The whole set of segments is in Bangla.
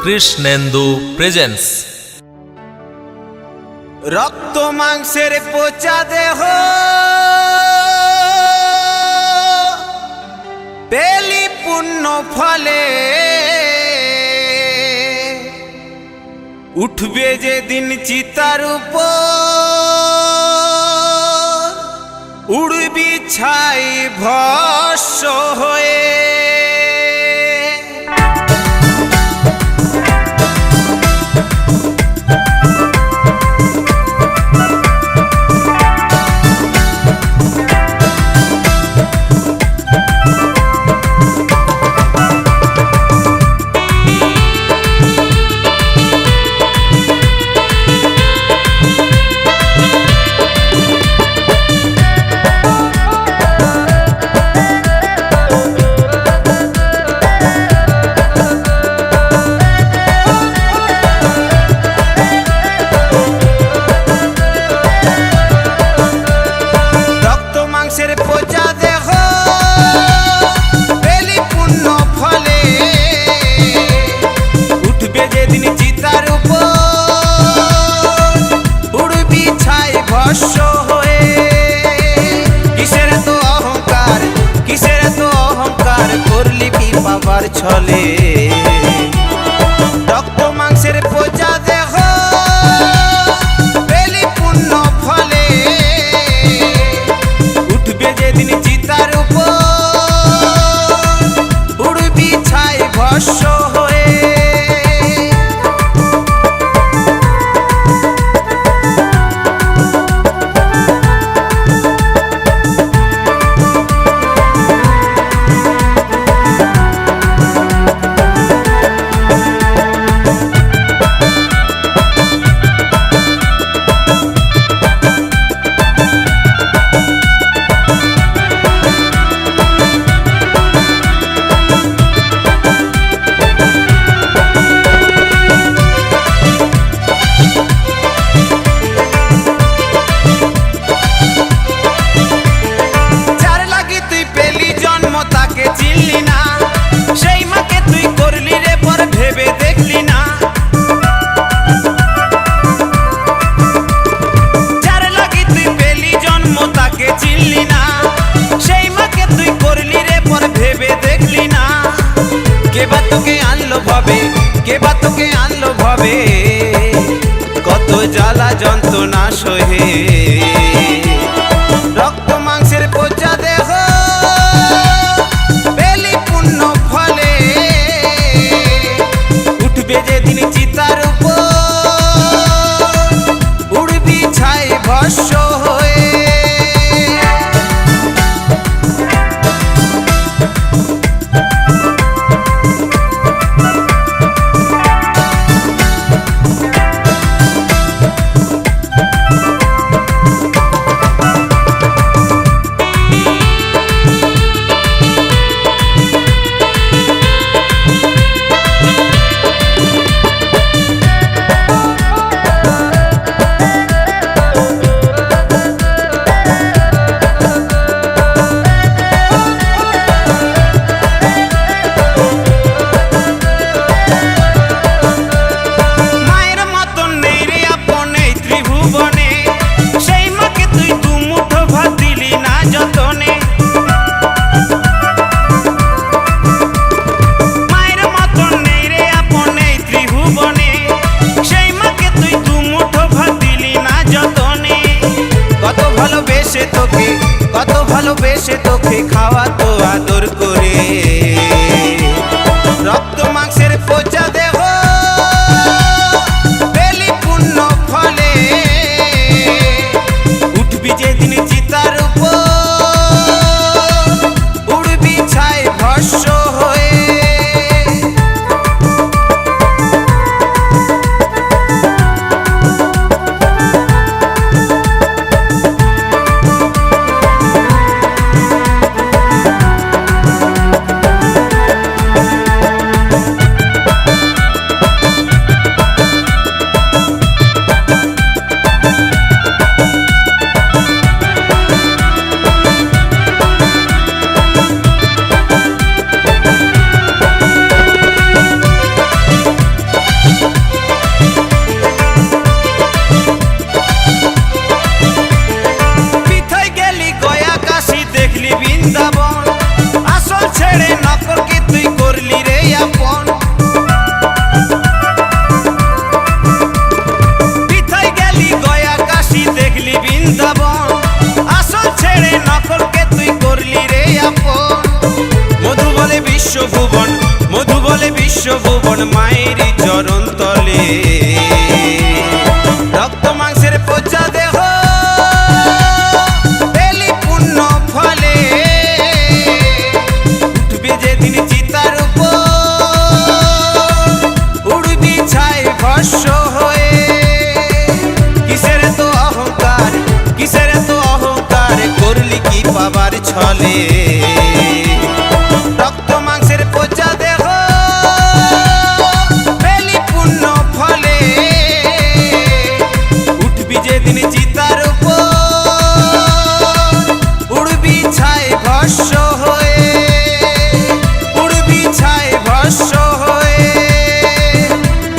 কৃষ্ণেন্দু প্রেজেন্স। রক্ত মাংসের পচা দেহ পেলি পুণ্য ফলে, উঠবে যেদিন চিতার উপর, উড়বি ছাই ভস্য হয়ে। ছলে রক্ত মাংসের পচা দেহ পেলি পুণ্য ফলে, উঠবে যেদিন চিতার উপর, উড়বি ছাই ভস্য হয়ে। তোকে আনলো ভাবে কত জ্বালা যন্ত্রণা সহে, রক্ত মাংসের পচা দেহ পেলি পুণ্য ফলে, উঠবে যেদিন চিতার উপর, উড়বি ছাই ভস্য হয়ে। কত ভালোবেসে তোকে খাওয়াতো আদর করে, রক্ত মাংসের পচা দেহ পেলি পুণ্য ফলে, উঠবি যেদিন চিতার উপর, উড়বি ছাই ভস্য হয়ে। বিশ্বভুবন, মধু বলে বিশ্বভুবন মায়ের চরণ তলে। রক্ত মাংসের পচা দেহ পেলি পুণ্য ফলে, উঠবে যেদিন চিতার উপর উড়বি ছাই ভস্য হয়ে। কিসের তো অহংকার, কিসের তো অহংকার, করলি কি পাবার ছলে। রক্ত মাংসের পচা দেহ পেলি পুণ্য ফলে, উঠবি যেদিন চিতার উপর উড়বি ছাই ভস্য হয়ে, উড়বি ছাই ভস্য হয়ে,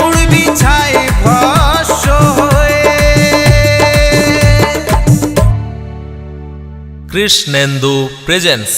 উড়বি ছাই ভস্য হয়ে। কৃষ্ণেন্দু প্রেজেন্স।